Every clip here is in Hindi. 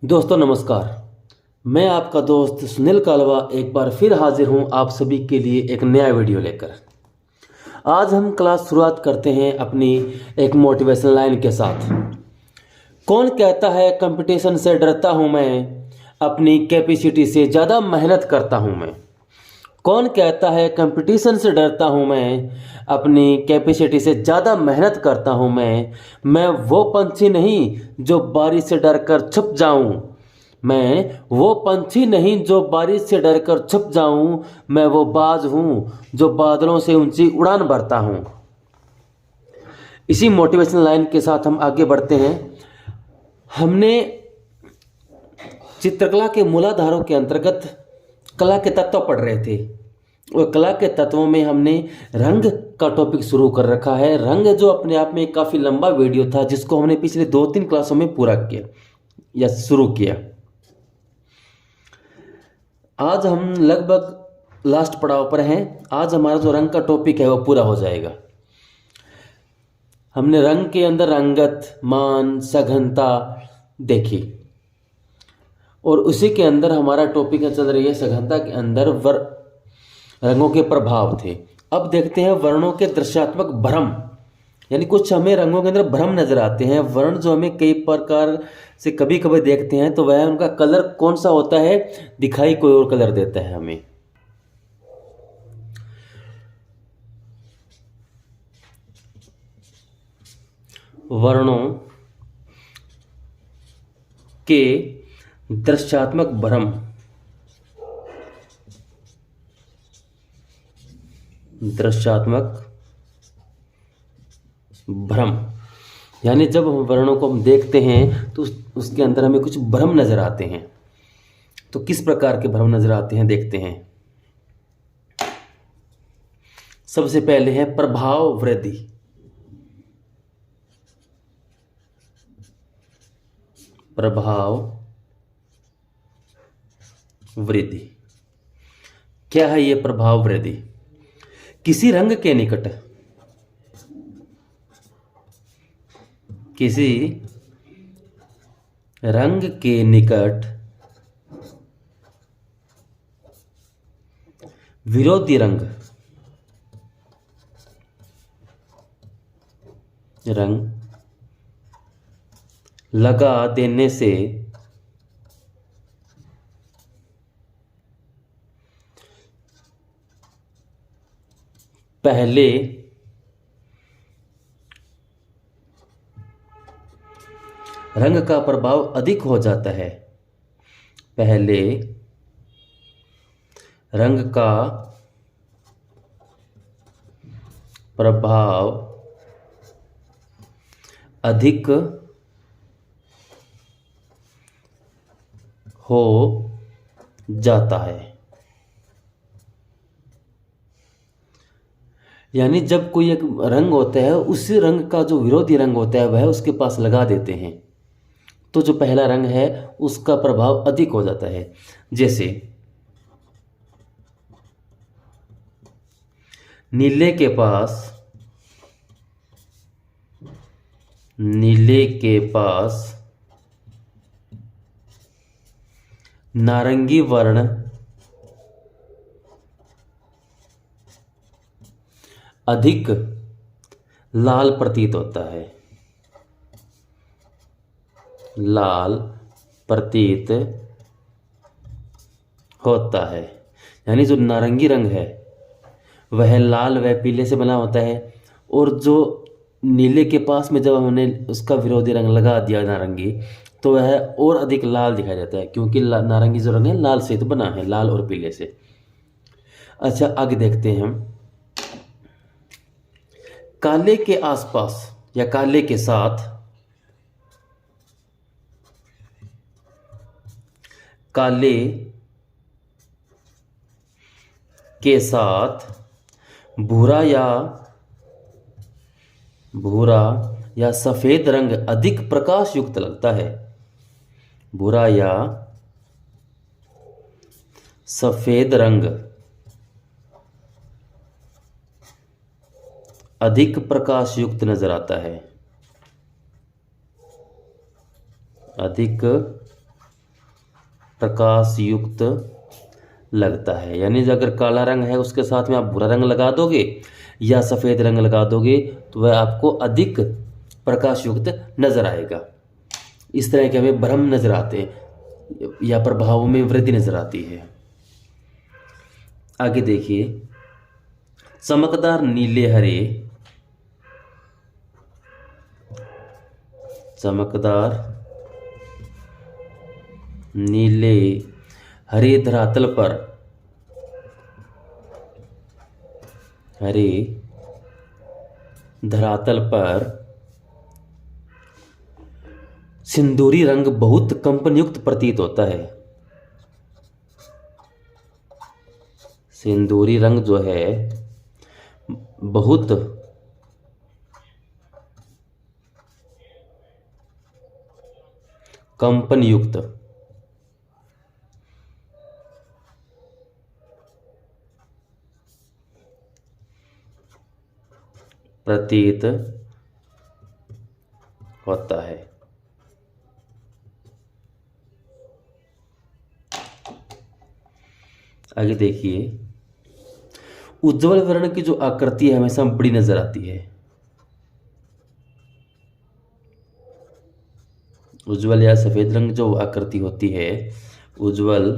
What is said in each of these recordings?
दोस्तों नमस्कार। मैं आपका दोस्त सुनील कालवा एक बार फिर हाजिर हूं आप सभी के लिए एक नया वीडियो लेकर। आज हम क्लास शुरुआत करते हैं अपनी एक मोटिवेशन लाइन के साथ। कौन कहता है कंपटीशन से डरता हूं मैं, अपनी कैपेसिटी से ज़्यादा मेहनत करता हूं मैं। कौन कहता है कंपटीशन से डरता हूं मैं, अपनी कैपेसिटी से ज़्यादा मेहनत करता हूं मैं वो पंछी नहीं जो बारिश से डरकर छुप जाऊं। मैं वो पंछी नहीं जो बारिश से डरकर छुप जाऊं। मैं वो बाज हूं जो बादलों से ऊंची उड़ान भरता हूं। इसी मोटिवेशनल लाइन के साथ हम आगे बढ़ते हैं। हमने चित्रकला के मूलाधारों के अंतर्गत कला के तत्व पढ़ रहे थे और कला के तत्वों में हमने रंग का टॉपिक शुरू कर रखा है। रंग जो अपने आप में काफ़ी लंबा वीडियो था जिसको हमने पिछले 2-3 क्लासों में पूरा किया या शुरू किया। आज हम लगभग लास्ट पड़ाव पर हैं। आज हमारा जो रंग का टॉपिक है वो पूरा हो जाएगा। हमने रंग के अंदर रंगत, मान, सघनता देखी और उसी के अंदर हमारा टॉपिक चल रही है सघनता के अंदर रंगों के प्रभाव थे। अब देखते हैं वर्णों के दृश्यात्मक भ्रम, यानी कुछ हमें रंगों के अंदर भ्रम नजर आते हैं। वर्ण जो हमें कई प्रकार से कभी कभी देखते हैं तो वह उनका कलर कौन सा होता है, दिखाई कोई और कलर देता है हमें। वर्णों के दृश्यात्मक भ्रम, दृश्यात्मक भ्रम यानी जब हम वर्णों को हम देखते हैं तो उसके अंदर हमें कुछ भ्रम नजर आते हैं। तो किस प्रकार के भ्रम नजर आते हैं देखते हैं। सबसे पहले है प्रभाव वृद्धि। प्रभाव वृद्धि क्या है? ये प्रभाव वृद्धि किसी रंग के निकट, किसी रंग के निकट विरोधी रंग लगा देने से पहले रंग का प्रभाव अधिक हो जाता है। पहले रंग का प्रभाव अधिक हो जाता है। यानी जब कोई एक रंग होता है उसी रंग का जो विरोधी रंग होता है वह उसके पास लगा देते हैं तो जो पहला रंग है उसका प्रभाव अधिक हो जाता है। जैसे नीले के पास नारंगी वर्ण अधिक लाल प्रतीत होता है। लाल प्रतीत होता है यानी जो नारंगी रंग है वह लाल व पीले से बना होता है और जो नीले के पास में जब हमने उसका विरोधी रंग लगा दिया नारंगी तो वह और अधिक लाल दिखाई देता है क्योंकि नारंगी जो रंग है लाल से तो बना है, लाल और पीले से। अच्छा आगे देखते हैं हम। काले के आसपास या काले के साथ, काले के साथ भूरा या सफेद रंग अधिक प्रकाश युक्त लगता है। भूरा या सफेद रंग अधिक प्रकाश युक्त नजर आता है। अधिक प्रकाश युक्त लगता है। यानी अगर काला रंग है उसके साथ में आप भूरा रंग लगा दोगे या सफ़ेद रंग लगा दोगे तो वह आपको अधिक प्रकाश युक्त नज़र आएगा। इस तरह के हमें भ्रम नज़र आते हैं या प्रभाव में वृद्धि नज़र आती है। आगे देखिए, चमकदार नीले हरे, चमकदार नीले हरे धरातल पर, हरे धरातल पर सिंदूरी रंग बहुत कंपनयुक्त प्रतीत होता है। सिंदूरी रंग जो है बहुत कंपनयुक्त प्रतीत होता है। आगे देखिए, उज्ज्वल वर्ण की जो आकृति है हमेशा बड़ी नजर आती है। उज्ज्वल या सफेद रंग जो आकृति होती है, उज्ज्वल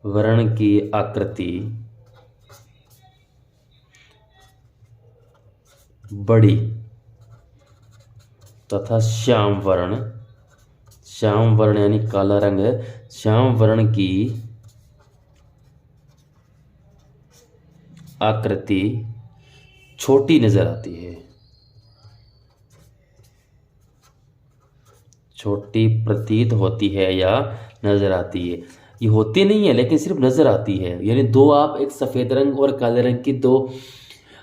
वर्ण की आकृति बड़ी तथा श्याम वर्ण यानी काला रंग है, श्याम वर्ण की आकृति छोटी नजर आती है, छोटी प्रतीत होती है या नजर आती है। ये होती नहीं है लेकिन सिर्फ नजर आती है। यानी दो आप एक सफेद रंग और काले रंग की दो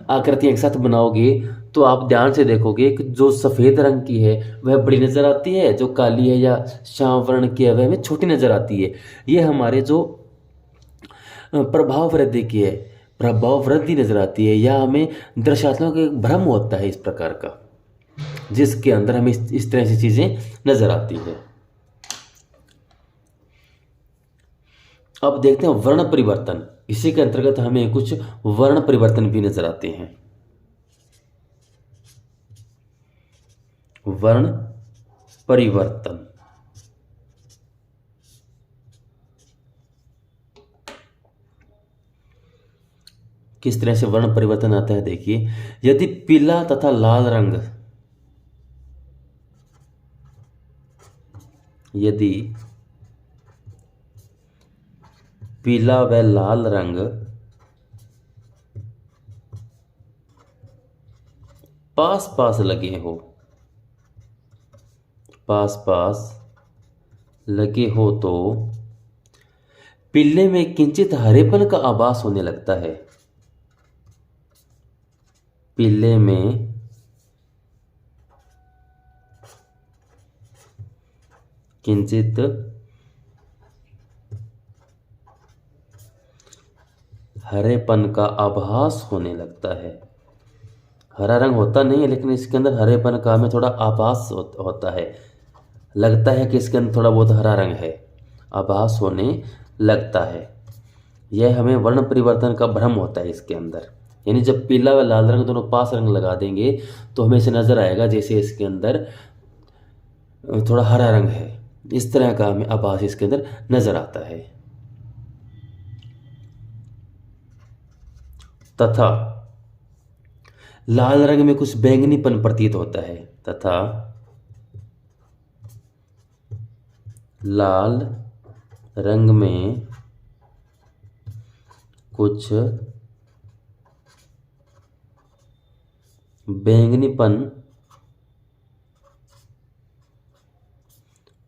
आकृति एक साथ बनाओगे तो आप ध्यान से देखोगे कि जो सफ़ेद रंग की है वह बड़ी नज़र आती है, जो काली है या श्याम वर्ण की है वह हमें छोटी नज़र आती है। ये हमारे जो प्रभाव वृद्धि की है, प्रभाव वृद्धि नज़र आती है या हमें दर्शात्मक एक भ्रम होता है इस प्रकार का, जिसके अंदर हमें इस तरह से चीज़ें नज़र आती है। अब देखते हैं वर्ण परिवर्तन। इसी के अंतर्गत हमें कुछ वर्ण परिवर्तन भी नजर आते हैं। वर्ण परिवर्तन किस तरह से वर्ण परिवर्तन आता है देखिए, यदि पीला तथा लाल रंग, यदि पीला व लाल रंग पास पास लगे हो, पास पास लगे हो तो पीले में किंचित हरेपन का आभास होने लगता है। पीले में किंचित हरेपन का आभास होने लगता है। हरा रंग होता नहीं है लेकिन इसके अंदर हरेपन का हमें थोड़ा आभास होता है, लगता है कि इसके अंदर थोड़ा बहुत हरा रंग है, आभास होने लगता है। यह हमें वर्ण परिवर्तन का भ्रम होता है इसके अंदर। यानी जब पीला व लाल रंग दोनों पास रंग लगा देंगे तो हमें इसे नजर आएगा जैसे इसके अंदर थोड़ा हरा रंग है, इस तरह का हमें आभास इसके अंदर नजर आता है। तथा लाल रंग में कुछ बैंगनीपन प्रतीत होता है, तथा लाल रंग में कुछ बैंगनीपन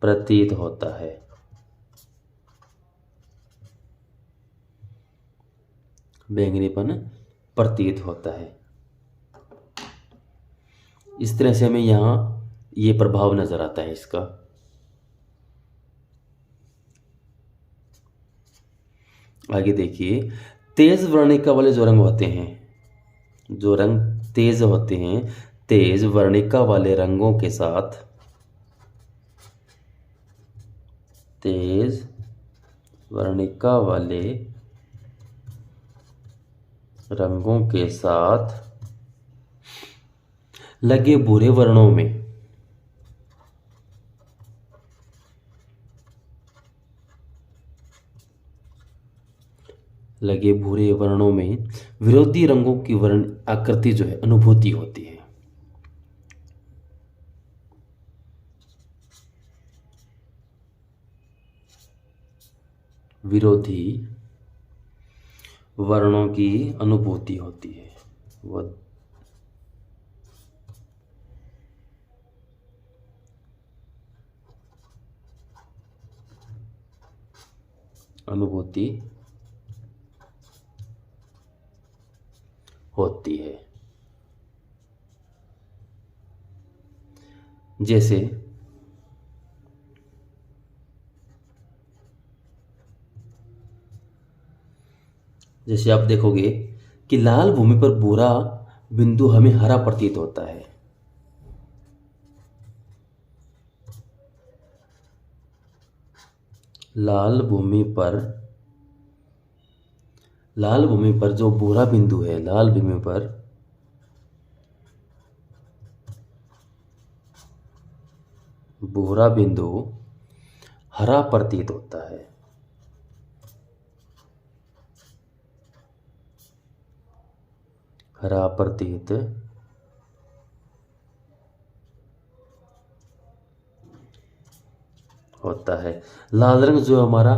प्रतीत होता है। बैंगनीपन प्रतीत होता है। इस तरह से हमें यहाँ ये प्रभाव नजर आता है इसका। आगे देखिए, तेज वर्णिका वाले जो रंग होते हैं, जो रंग तेज होते हैं, तेज वर्णिका वाले रंगों के साथ तेज वर्णिका वाले रंगों के साथ लगे भूरे वर्णों में विरोधी रंगों की वर्ण आकृति जो है अनुभूति होती है। विरोधी वर्णों की अनुभूति होती है वह अनुभूति होती है। जैसे आप देखोगे कि लाल भूमि पर भूरा बिंदु हमें हरा प्रतीत होता है। लाल भूमि पर जो भूरा बिंदु है, लाल भूमि पर भूरा बिंदु हरा प्रतीत होता है। हरा प्रतीत होता है। लाल रंग जो हमारा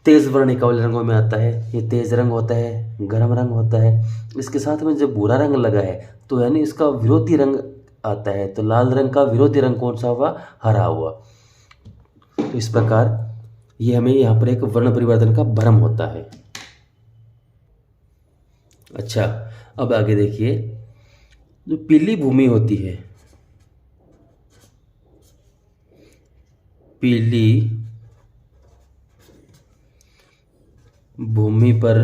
तेज वर्णिका वाले रंगों में आता है, ये तेज रंग होता है, गर्म रंग होता है। इसके साथ में जब भूरा रंग लगा है तो यानी इसका विरोधी रंग आता है। तो लाल रंग का विरोधी रंग कौन सा हुआ? हरा हुआ। तो इस प्रकार ये हमें यहाँ पर एक वर्ण परिवर्तन का भ्रम होता है। अच्छा, अब आगे देखिए, जो पीली भूमि होती है, पीली भूमि पर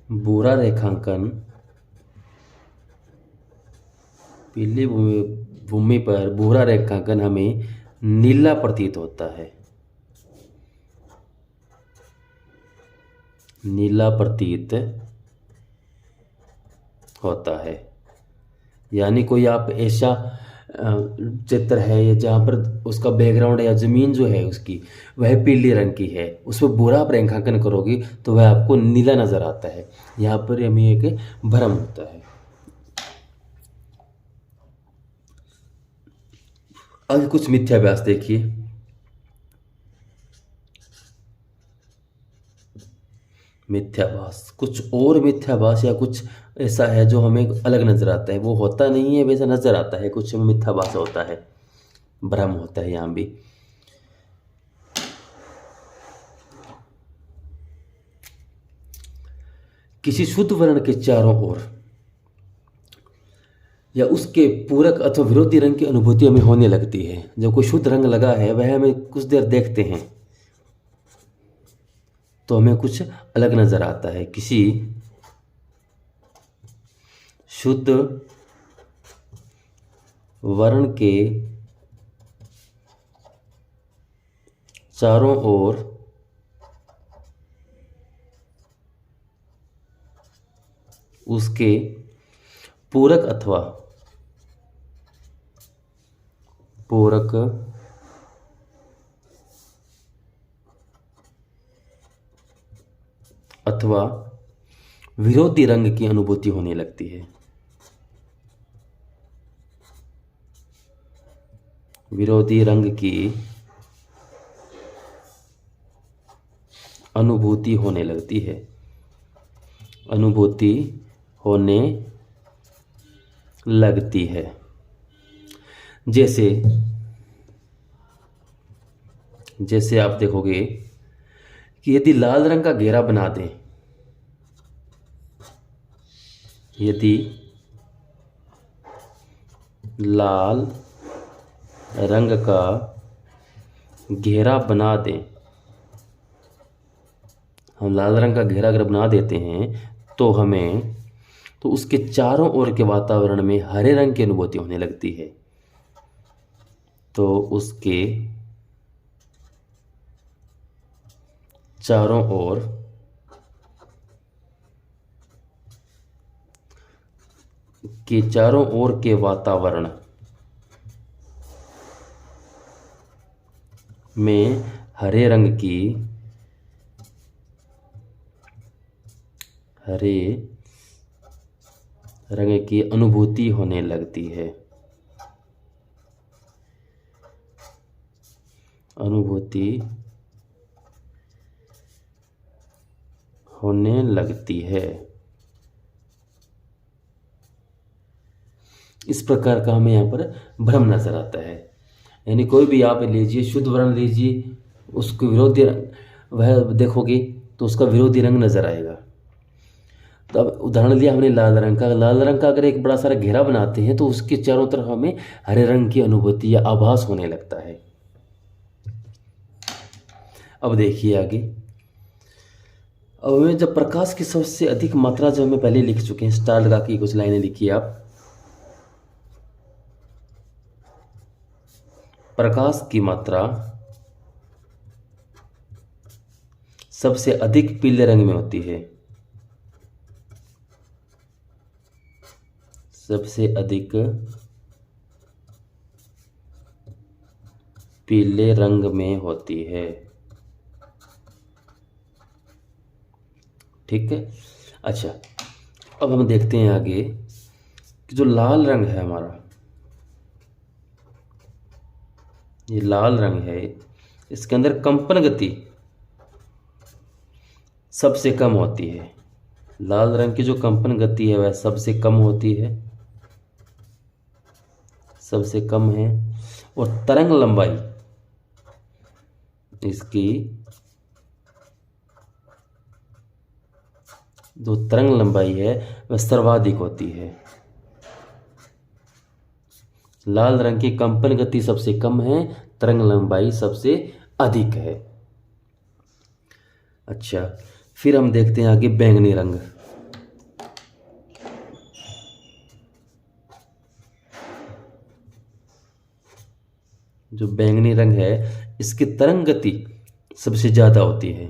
भूरा रेखांकन, पीली भूमि पर भूरा रेखांकन हमें नीला प्रतीत होता है। नीला प्रतीत होता है। यानी कोई आप ऐसा चित्र है या जहाँ पर उसका बैकग्राउंड या ज़मीन जो है उसकी वह पीले रंग की है, उसमें भूरा आप रेखांकन करोगे तो वह आपको नीला नज़र आता है। यहाँ पर हमें एक भ्रम होता है। अब कुछ मिथ्याभास देखिए। मिथ्याभास, कुछ और मिथ्याभास या कुछ ऐसा है जो हमें अलग नज़र आता है, वो होता नहीं है वैसा नज़र आता है, कुछ मिथ्याभास होता है, भ्रम होता है। यहाँ भी किसी शुद्ध वर्ण के चारों ओर या उसके पूरक अथवा विरोधी रंग की अनुभूति हमें होने लगती है। जब कोई शुद्ध रंग लगा है वह हमें कुछ देर देखते हैं तो हमें कुछ अलग नज़र आता है। किसी शुद्ध वर्ण के चारों ओर उसके पूरक अथवा विरोधी रंग की अनुभूति होने लगती है। विरोधी रंग की अनुभूति होने लगती है। अनुभूति होने लगती है। जैसे आप देखोगे कि यदि लाल रंग का घेरा बना दें, यदि लाल रंग का घेरा बना दें, हम लाल रंग का घेरा अगर बना देते हैं तो उसके चारों ओर के वातावरण में हरे रंग की अनुभूति होने लगती है। तो उसके चारों ओर के वातावरण में हरे रंग की अनुभूति होने लगती है। इस प्रकार का हमें यहाँ पर भ्रम नजर आता है। यानी कोई भी आप लीजिए, शुद्ध वर्ण लीजिए, उसको विरोधी वह देखोगे तो उसका विरोधी रंग नजर आएगा। तो अब उदाहरण लिया हमने लाल रंग का अगर एक बड़ा सारा घेरा बनाते हैं तो उसके चारों तरफ हमें हरे रंग की अनुभूति या आभास होने लगता है। अब देखिए आगे, अब हमें जब प्रकाश की सबसे अधिक मात्रा जो हमें पहले लिख चुके हैं, स्टार लगा के कुछ लाइनें लिखिए आप। प्रकाश की मात्रा सबसे अधिक पीले रंग में होती है। सबसे अधिक पीले रंग में होती है। ठीक है। अच्छा, अब हम देखते हैं आगे कि जो लाल रंग है हमारा, ये लाल रंग है, इसके अंदर कंपन गति सबसे कम होती है। लाल रंग की जो कंपन गति है वह सबसे कम होती है, सबसे कम है। और तरंग लंबाई इसकी, जो तरंग लंबाई है वह सर्वाधिक होती है। लाल रंग की कंपन गति सबसे कम है, तरंग लंबाई सबसे अधिक है। अच्छा, फिर हम देखते हैं आगे बैंगनी रंग। जो बैंगनी रंग है इसकी तरंग गति सबसे ज्यादा होती है,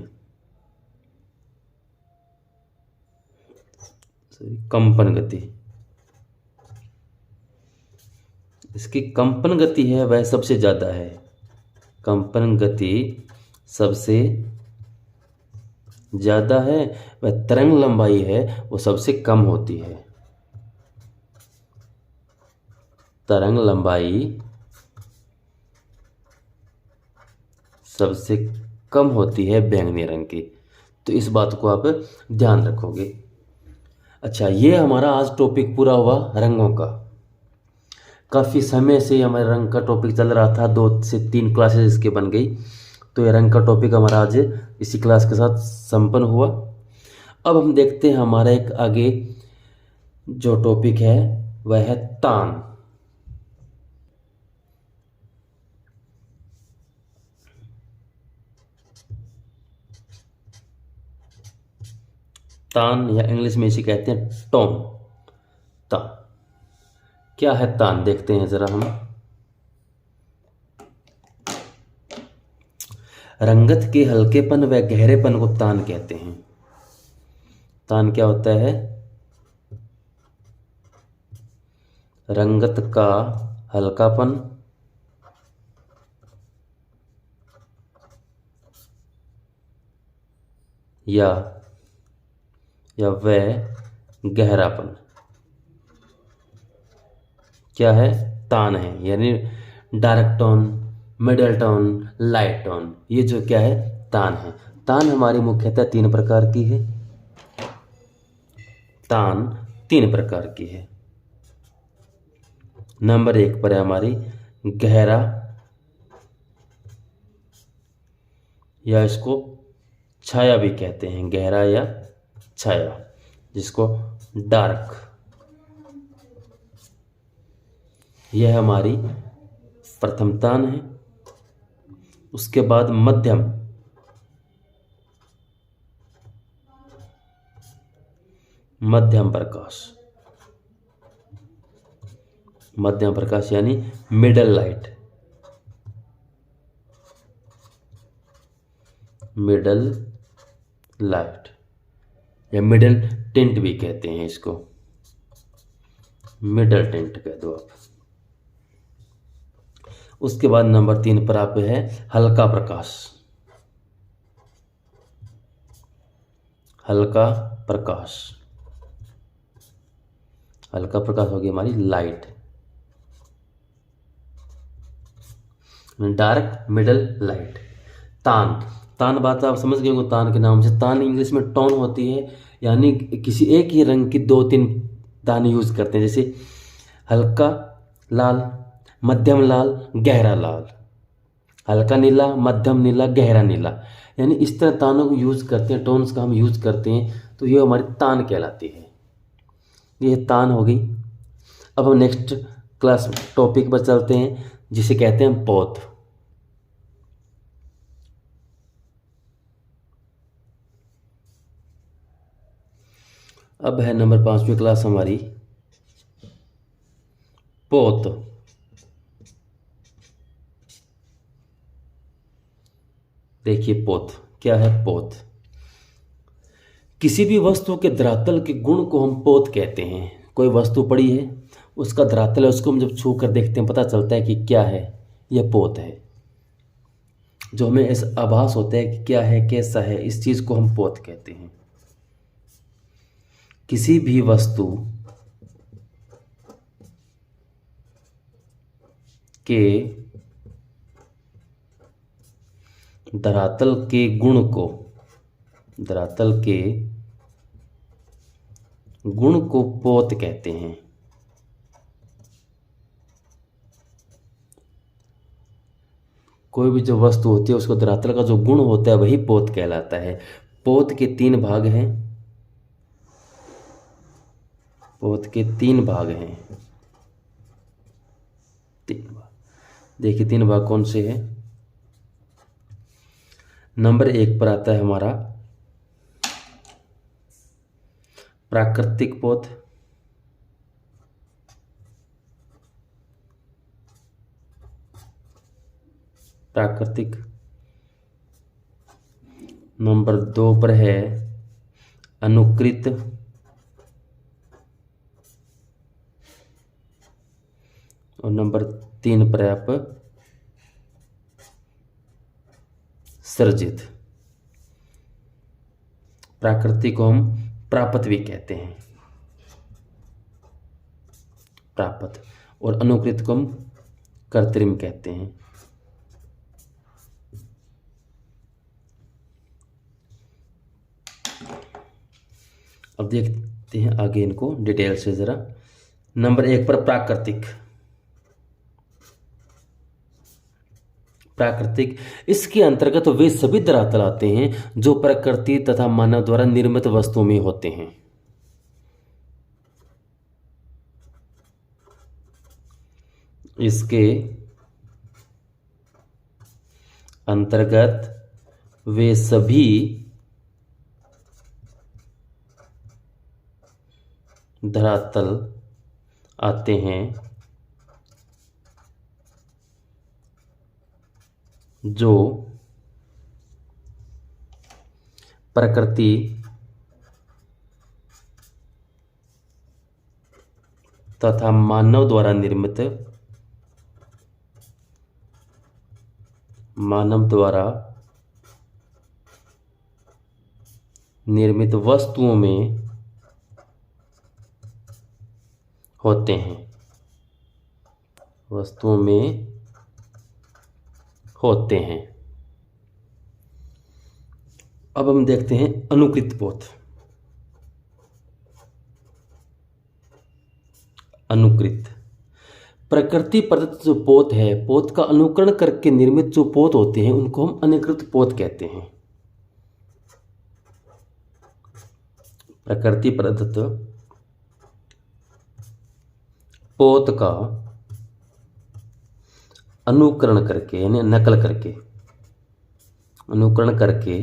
कंपन गति, इसकी कंपन गति है वह सबसे ज्यादा है। कंपन गति सबसे ज्यादा है, वह तरंग लंबाई है वो सबसे कम होती है। तरंग लंबाई सबसे कम होती है बैंगनी रंग की, तो इस बात को आप ध्यान रखोगे। अच्छा, ये हमारा आज टॉपिक पूरा हुआ रंगों का। काफ़ी समय से हमारे रंग का टॉपिक चल रहा था, 2 से 3 क्लासेस इसके बन गई, तो ये रंग का टॉपिक हमारा आज इसी क्लास के साथ संपन्न हुआ। अब हम देखते हैं हमारा एक आगे जो टॉपिक है वह है तान। तान या इंग्लिश में इसे कहते हैं टोन। तान क्या है? तान देखते हैं जरा हम। रंगत के हल्केपन व गहरेपन को तान कहते हैं। तान क्या होता है? रंगत का हल्कापन या वह गहरापन क्या है? तान है। यानी dark tone, middle tone, light tone, ये जो क्या है? तान है। तान हमारी मुख्यतः 3 प्रकार की है। तान 3 प्रकार की है। नंबर 1 पर है हमारी गहरा, या इसको छाया भी कहते हैं, गहरा या छाया, जिसको डार्क। यह हमारी प्रथम तान है। उसके बाद मध्यम, मध्यम प्रकाश, मध्यम प्रकाश यानी मिडल लाइट, मिडल लाइट या मिडल टिंट भी कहते हैं इसको, मिडल टिंट कह दो आप। उसके बाद नंबर 3 पर आप है हल्का प्रकाश। हल्का प्रकाश, हल्का प्रकाश होगी हमारी लाइट। Dark middle light. तान, तान बात आप समझ गए होंगे तान के नाम से। तान इंग्लिश में टोन होती है, यानी किसी एक ही रंग की 2-3 तान यूज करते हैं, जैसे हल्का लाल, मध्यम लाल, गहरा लाल, हल्का नीला, मध्यम नीला, गहरा नीला, यानी इस तरह तानों को यूज करते हैं, टोन्स का हम यूज करते हैं, तो ये हमारी तान कहलाती है। ये तान हो गई। अब हम नेक्स्ट क्लास टॉपिक पर चलते हैं, जिसे कहते हैं पोत। अब है नंबर 5वीं क्लास हमारी पोत। देखिए पोत क्या है। पोत किसी भी वस्तु के धरातल के गुण को हम पोत कहते हैं। कोई वस्तु पड़ी है, उसका धरातल है, उसको हम जब छू कर देखते हैं पता चलता है कि क्या है, यह पोत है। जो हमें ऐसा आभास होता है कि क्या है, कैसा है, इस चीज को हम पोत कहते हैं। किसी भी वस्तु के धरातल के गुण को, धरातल के गुण को पोत कहते हैं। कोई भी जो वस्तु होती है उसको धरातल का जो गुण होता है वही पोत कहलाता है। पोत के 3 भाग हैं। पोत के 3 भाग हैं। 3 भाग, देखिए 3 भाग कौन से हैं। नंबर 1 पर आता है हमारा प्राकृतिक पोत। प्राकृतिक। नंबर 2 पर है अनुकृत। और नंबर 3 पर है आप सर्जित। प्राकृतिक को हम प्राप्त भी कहते हैं, प्राप्त, और अनुकृत को हम कृत्रिम कहते हैं। अब देखते हैं आगे इनको डिटेल से जरा। नंबर 1 पर प्राकृतिक। प्राकृतिक, इसके अंतर्गत वे सभी धरातल आते हैं जो प्रकृति तथा मानव द्वारा निर्मित वस्तुओं में होते हैं। इसके अंतर्गत वे सभी धरातल आते हैं जो प्रकृति तथा मानव द्वारा निर्मित वस्तुओं में होते हैं। वस्तुओं में होते हैं। अब हम देखते हैं अनुकृत पोत। अनुकृत, प्रकृति प्रदत्त जो पोत है, पोत का अनुकरण करके निर्मित जो पोत होते हैं उनको हम अनुकृत पोत कहते हैं। प्रकृति प्रदत्त पोत का अनुकरण करके यानी नकल करके, अनुकरण करके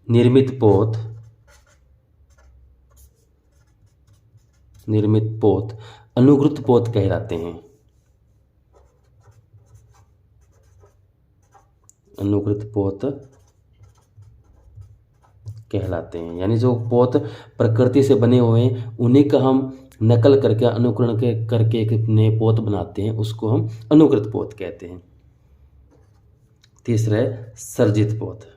निर्मित पोत अनुकृत पोत कहलाते हैं। अनुकृत पोत कहलाते हैं। यानी जो पोत प्रकृति से बने हुए हैं उन्हीं का हम नकल करके अनुकरण करके एक नए पोत बनाते हैं, उसको हम अनुकृत पोत कहते हैं। तीसरा है सर्जित पोत।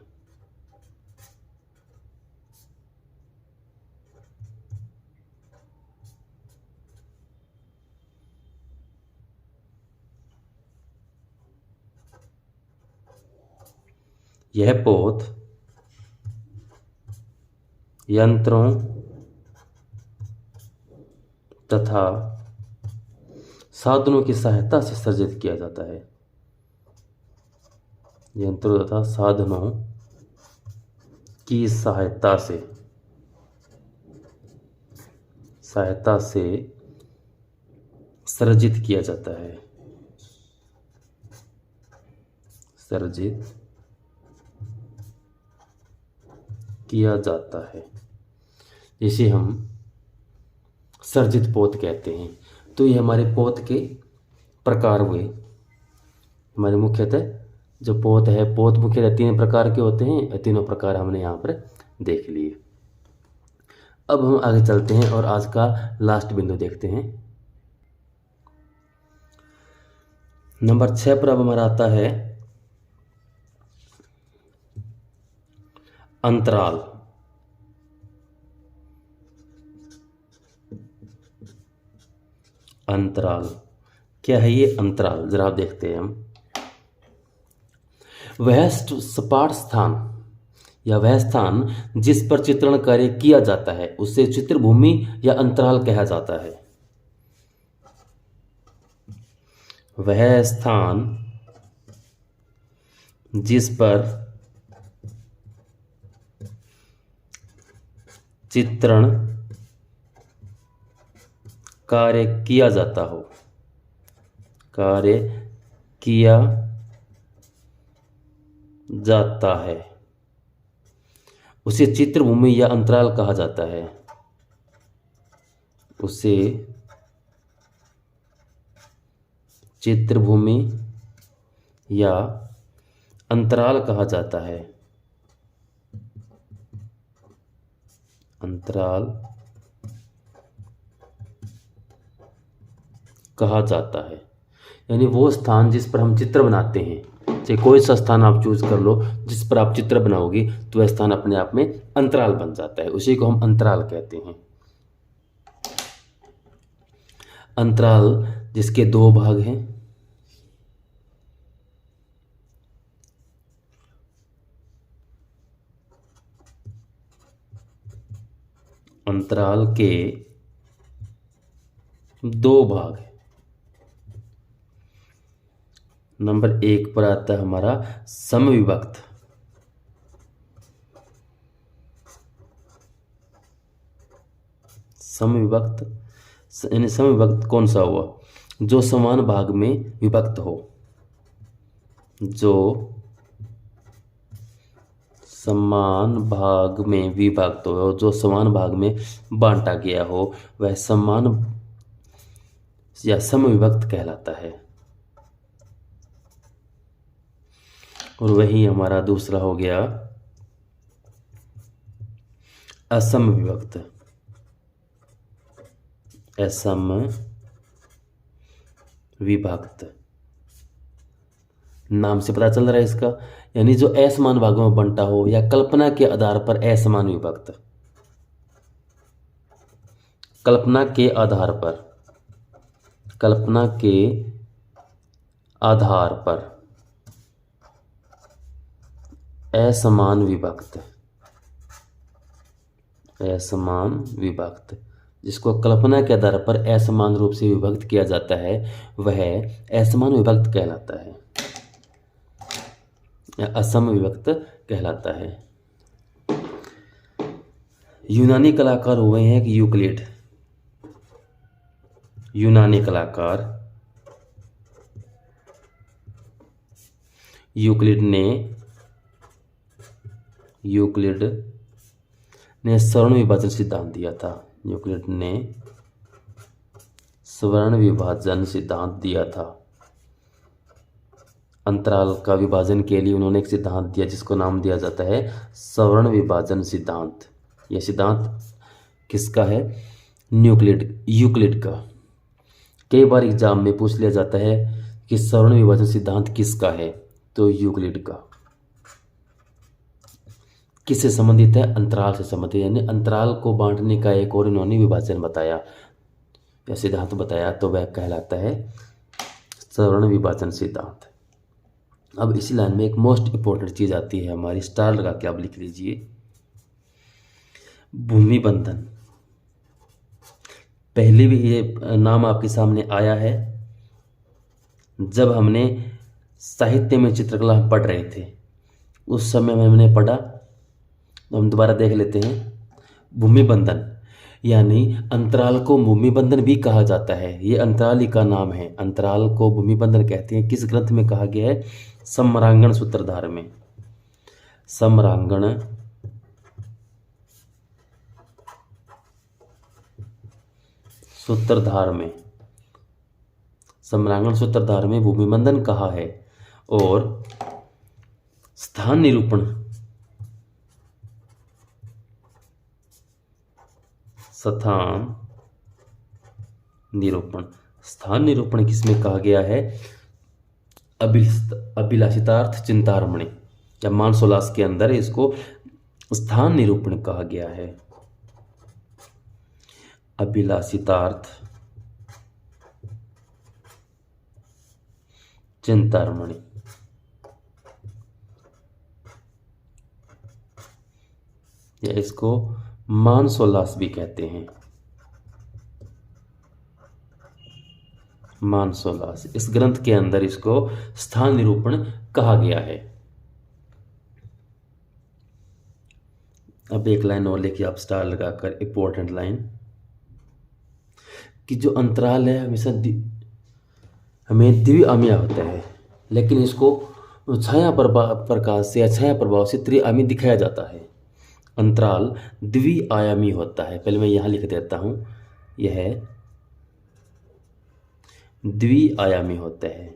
यह पोत यंत्रों तथा साधनों की सहायता से सर्जित किया जाता है। यंत्रों तथा साधनों की सहायता से सर्जित किया जाता है। सर्जित किया जाता है, इसे हम सर्जित पोत कहते हैं। तो ये हमारे पोत के प्रकार हुए। हमारे मुख्यतः जो पोत है, पोत मुख्यतः 3 प्रकार के होते हैं। तीनों प्रकार हमने यहाँ पर देख लिए। अब हम आगे चलते हैं और आज का लास्ट बिंदु देखते हैं। नंबर 6 पर अब हमारा आता है अंतराल। अंतराल क्या है? ये अंतराल जरा देखते हैं हम। वह सपाट स्थान या वह स्थान जिस पर चित्रण कार्य किया जाता है उसे चित्रभूमि या अंतराल कहा जाता है। वह स्थान जिस पर चित्रण कार्य किया जाता हो, कार्य किया जाता है, उसे चित्रभूमि या अंतराल कहा जाता है। उसे चित्रभूमि या अंतराल कहा जाता है। अंतराल कहा जाता है। यानी वो स्थान जिस पर हम चित्र बनाते हैं, चाहे कोई सा स्थान आप चूज कर लो, जिस पर आप चित्र बनाओगे तो वह स्थान अपने आप में अंतराल बन जाता है। उसी को हम अंतराल कहते हैं। अंतराल जिसके 2 भाग हैं। अंतराल के 2 भाग हैं। नंबर 1 पर आता है हमारा समविभक्त। समविभक्त यानी समविभक्त कौन सा हुआ? जो समान भाग में विभक्त हो। जो समान भाग में विभक्त हो, जो समान भाग में बांटा गया हो, वह समान या समविभक्त कहलाता है। और वही हमारा दूसरा हो गया असमविभक्त। असमविभक्त नाम से पता चल रहा है इसका, यानी जो असमान भागों में बंटा हो या कल्पना के आधार पर असमान विभक्त। कल्पना के आधार पर असमान विभक्त, जिसको कल्पना के आधार पर असमान रूप से विभक्त किया जाता है, वह असमान विभक्त कहलाता है या असम विभक्त कहलाता है। यूनानी कलाकार हुए हैं कि यूक्लिड। यूनानी कलाकार यूक्लिड ने स्वर्ण विभाजन सिद्धांत दिया था। यूक्लिड ने स्वर्ण विभाजन सिद्धांत दिया था। अंतराल का विभाजन के लिए उन्होंने एक सिद्धांत दिया जिसको नाम दिया जाता है सवर्ण विभाजन सिद्धांत। यह सिद्धांत किसका है? यूक्लिड का। कई बार एग्जाम में पूछ लिया जाता है कि सवर्ण विभाजन सिद्धांत किसका है, तो यूक्लिड का। किससे संबंधित है? अंतराल से संबंधित, यानी अंतराल को बांटने का एक और इन्होंने विभाजन बताया या सिद्धांत बताया, तो वह कहलाता है सवर्ण विभाजन सिद्धांत। अब इसी लाइन में एक मोस्ट इंपॉर्टेंट चीज आती है हमारी, स्टार लगा के आप लिख लीजिए, भूमि बंधन। पहले भी ये नाम आपके सामने आया है जब हमने साहित्य में चित्रकला पढ़ रहे थे, उस समय में हमने पढ़ा, तो हम दोबारा देख लेते हैं। भूमि बंधन यानी अंतराल को भूमि बंधन भी कहा जाता है, ये अंतराल ही का नाम है। अंतराल को भूमि बंधन कहते हैं। किस ग्रंथ में कहा गया है? सम्रांगण सूत्रधार में। सम्रांगण सूत्रधार में, सम्रांगण सूत्रधार में भूमि बंधन कहा है। और स्थान निरूपण, स्थान निरूपण, स्थान निरूपण किसमें कहा गया है? अभिलाषितार्थ चिंतामणि या मानसोल्लास के अंदर इसको स्थान निरूपण कहा गया है। अभिलाषितार्थ चिंतामणि। या इसको मानसोल्लास भी कहते हैं, मानसोल्लास। इस ग्रंथ के अंदर इसको स्थान निरूपण कहा गया है। अब एक लाइन और लेके आप स्टार लगाकर, इंपॉर्टेंट लाइन, कि जो अंतराल है हमेशा हमें द्विआमीय होता है, लेकिन इसको छाया प्रकाश से या छाया प्रभाव से त्रिआमीय दिखाया जाता है। अंतराल द्विआयामी होता है। पहले मैं यहां लिख देता हूं, यह द्विआयामी होता है।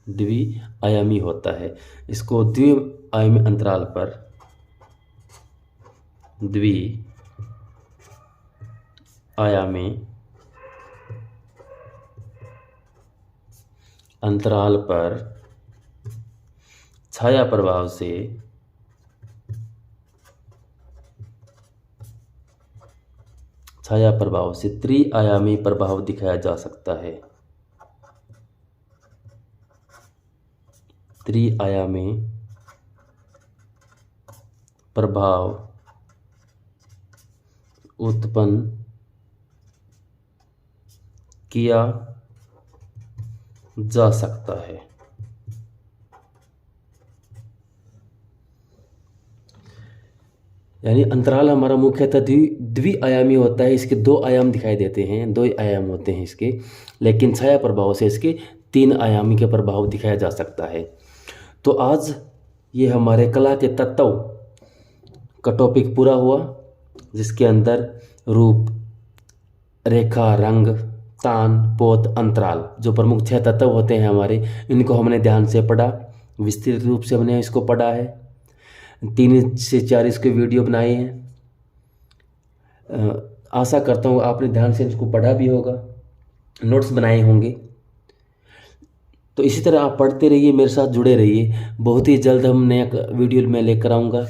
द्विआयामी होता है। इसको द्विआयामी अंतराल पर, द्विआयामी अंतराल पर छाया प्रभाव से त्रिआयामी प्रभाव दिखाया जा सकता है। त्रिआयामी प्रभाव उत्पन्न किया जा सकता है। यानी अंतराल हमारा मुख्यतः द्विआयामी होता है। इसके दो आयाम दिखाई देते हैं, दो आयाम होते हैं इसके, लेकिन छाया प्रभाव से इसके तीन आयामी के प्रभाव दिखाया जा सकता है। तो आज ये हमारे कला के तत्व का टॉपिक पूरा हुआ, जिसके अंदर रूप, रेखा, रंग, तान, पोत, अंतराल, जो प्रमुख 6 तत्व होते हैं हमारे, इनको हमने ध्यान से पढ़ा, विस्तृत रूप से हमने इसको पढ़ा है। 3 से 4 इसके वीडियो बनाए हैं। आशा करता हूँ आपने ध्यान से इसको पढ़ा भी होगा, नोट्स बनाए होंगे। तो इसी तरह आप पढ़ते रहिए, मेरे साथ जुड़े रहिए। बहुत ही जल्द हम नया वीडियो में लेकर आऊँगा।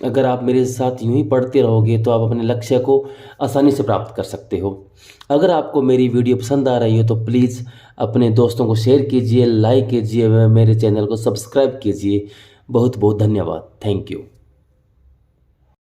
अगर आप मेरे साथ यूं ही पढ़ते रहोगे तो आप अपने लक्ष्य को आसानी से प्राप्त कर सकते हो। अगर आपको मेरी वीडियो पसंद आ रही हो तो प्लीज़ अपने दोस्तों को शेयर कीजिए, लाइक कीजिए, मेरे चैनल को सब्सक्राइब कीजिए। बहुत बहुत धन्यवाद। Thank you.